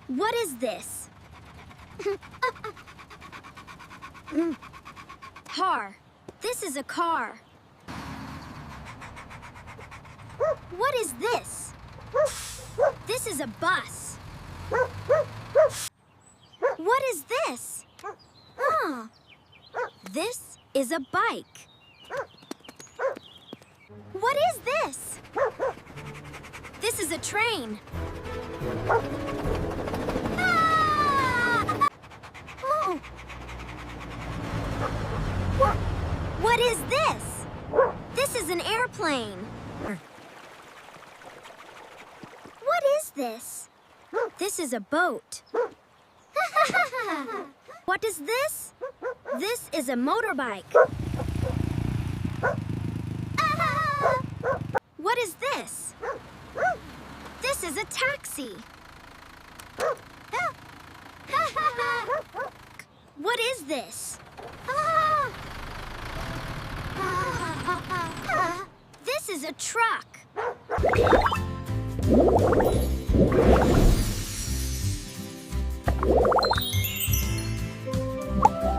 What is this? Car. This is a car. What is this? This is a bus. What is this? This is a bike. What is this? This is a train. Oh. What is this? This is an airplane. What is this? This is a boat. What is this? This is a motorbike. What is this? This is a taxi. What is this? This is a truck.